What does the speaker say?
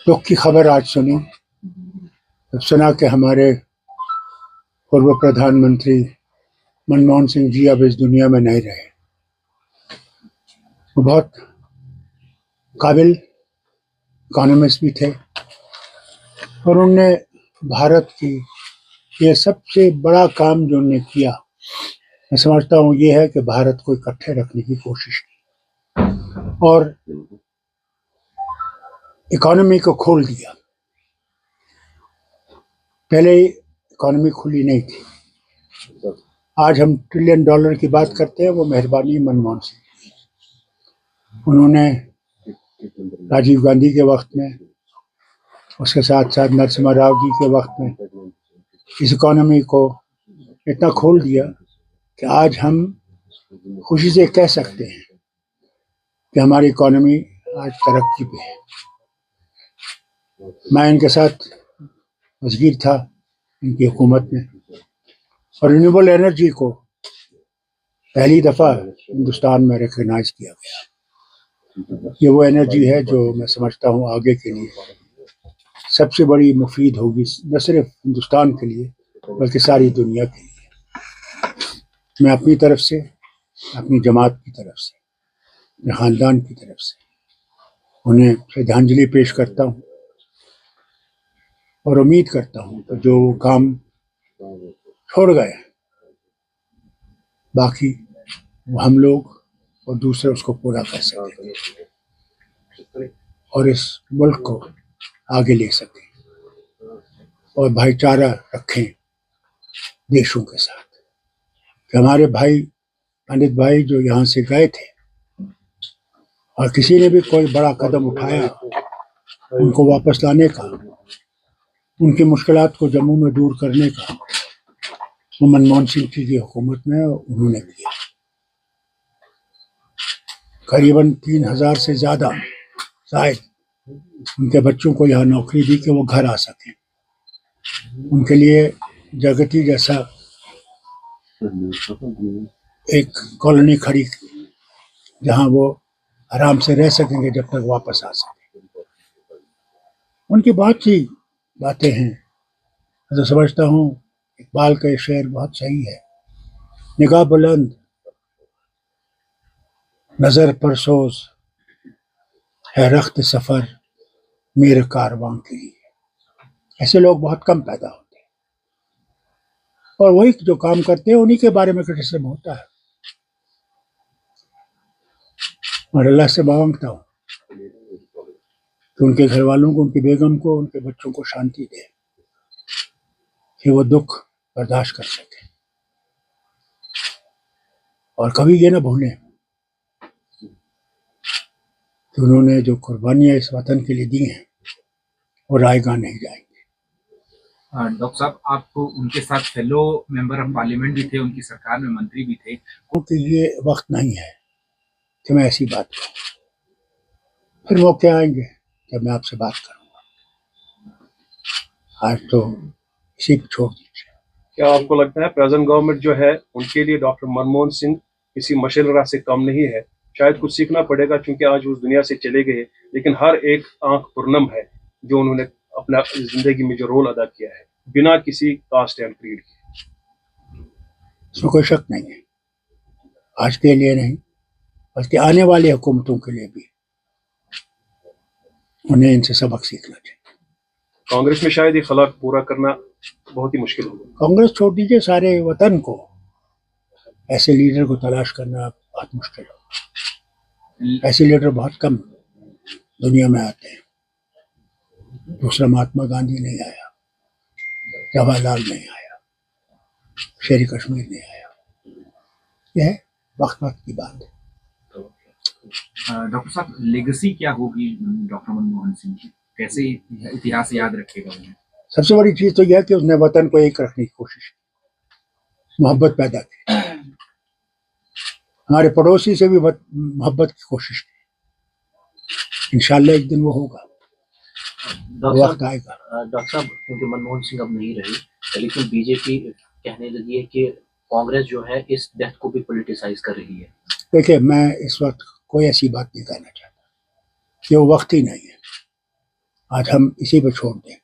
دکھ کی خبر آج سنی جب سنا کہ ہمارے پورو پردھان منتری منموہن سنگھ جی اب اس دنیا میں نہیں رہے. وہ بہت قابل اکانومسٹ بھی تھے اور انہوں نے بھارت کی یہ سب سے بڑا کام جو انہوں نے کیا میں سمجھتا ہوں یہ ہے کہ بھارت کو اکٹھے رکھنے کی کوشش کی اور اکانومی کو کھول دیا. پہلے اکانومی کھلی نہیں تھی. آج ہم $1 ٹریلین کی بات کرتے ہیں، وہ مہربانی منموہن سنگھ. انہوں نے راجیو گاندھی کے وقت میں، اس کے ساتھ ساتھ نرسمہا راؤ جی کے وقت میں اس اکانومی کو اتنا کھول دیا کہ آج ہم خوشی سے کہہ سکتے ہیں کہ ہماری اکانومی آج ترقی پہ ہے. میں ان کے ساتھ وزیر تھا ان کی حکومت میں، اور رینیوبل انرجی کو پہلی دفعہ ہندوستان میں ریکگنائز کیا گیا. یہ وہ انرجی ہے جو میں سمجھتا ہوں آگے کے لیے سب سے بڑی مفید ہوگی، نہ صرف ہندوستان کے لیے بلکہ ساری دنیا کے لیے. میں اپنی طرف سے، اپنی جماعت کی طرف سے، اپنے خاندان کی طرف سے انہیں شردھانجلی پیش کرتا ہوں اور امید کرتا ہوں کہ جو کام چھوڑ گئے باقی وہ ہم لوگ اور دوسرے اس کو پورا کر سکیں اور اس ملک کو آگے لے سکیں اور بھائی چارہ رکھیں دیشوں کے ساتھ. کہ ہمارے بھائی پنڈت بھائی جو یہاں سے گئے تھے اور کسی نے بھی کوئی بڑا قدم اٹھایا ان کو واپس لانے کا، ان کی مشکلات کو جموں میں دور کرنے کا، وہ منموہن سنگھ جی کی حکومت میں انہوں نے کیا. قریباً 3,000 سے زائد ان کے بچوں کو یہاں نوکری دی کہ وہ گھر آ سکیں. ان کے لیے جگتی جیسا ایک کالونی کھڑی جہاں وہ آرام سے رہ سکیں گے جب تک واپس آ سکیں. ان کی بہت سی باتیں ہیں. میں تو سمجھتا ہوں اقبال کا یہ شعر بہت صحیح ہے، نگاہ بلند نظر پرسوز ہے رخت سفر میرے کارواں کے لیے. ایسے لوگ بہت کم پیدا ہوتے ہیں اور وہی جو کام کرتے ہیں انہی کے بارے میں کرٹیسزم ہوتا ہے. اور اللہ سے مانگتا ہوں کہ ان کے گھر والوں کو، ان کی بیگم کو، ان کے بچوں کو شانتی دے کہ وہ دکھ برداشت کر سکیں اور کبھی یہ نہ بھولیں کہ انہوں نے جو قربانیاں اس وطن کے لیے دی ہیں وہ رائے گاہ نہیں جائیں گے. ڈاکٹر صاحب، آپ کو ان کے ساتھ فیلو ممبر آف پارلیمنٹ بھی تھے، ان کی سرکار میں منتری بھی تھے. کیونکہ یہ وقت نہیں ہے کہ میں ایسی بات کروں. پھر موقع آئیں گے جب میں آپ سے بات کروں گا. آج تو اسی پہ چھوڑ دیجیے. کیا آپ کو لگتا ہے پریزنٹ گورنمنٹ جو ہے ان کے لیے ڈاکٹر منموہن سنگھ کسی مشعل راہ سے کم نہیں ہے؟ شاید کچھ سیکھنا پڑے گا کیونکہ آج اس دنیا سے چلے گئے، لیکن ہر ایک آنکھ پرنم ہے جو انہوں نے اپنا زندگی میں جو رول ادا کیا ہے بنا کسی کاسٹ اینڈ کریڈ کے. اس میں کوئی شک نہیں ہے. آج کے لیے نہیں بلکہ آنے والی حکومتوں کے لیے بھی انہیں ان سے سبق سیکھنا چاہیے. کانگریس میں شاید یہ خلا پورا کرنا بہت ہی مشکل ہوگا. کانگریس چھوڑ دیجیے، سارے وطن کو ایسے لیڈر کو تلاش کرنا بہت مشکل ہوگا. ایسے لیڈر بہت کم دنیا میں آتے ہیں. دوسرا مہاتما گاندھی نہیں آیا، جواہر لال نہیں آیا، شیر کشمیر نہیں آیا. یہ ہے وقت کی بات ہے. ڈاکٹر صاحب، لیگسی کیا ہوگی ڈاکٹر منموہن سنگھ کی؟ کیسے اتہاس یاد رکھے گا انہیں؟ سب سے بڑی چیز تو یہ ہے کہ اس نے وطن کو ایک رکھنے کی کوشش کی، محبت پیدا کی، ہمارے پڑوسی سے بھی محبت کی کوشش کی. انشاءاللہ ایک دن وہ ہوگا، وقت آئے گا. ڈاکٹر صاحب، کیونکہ منموہن سنگھ اب نہیں رہے لیکن بی جے پی کہنے لگی ہے کہ کانگریس جو ہے اس ڈیتھ کو بھی پولیٹیسائز کر رہی ہے. دیکھیں، میں اس وقت کوئی ایسی بات نہیں کہنا چاہتا، یہ وہ وقت ہی نہیں ہے. آج ہم اسی پہ چھوڑ دیں.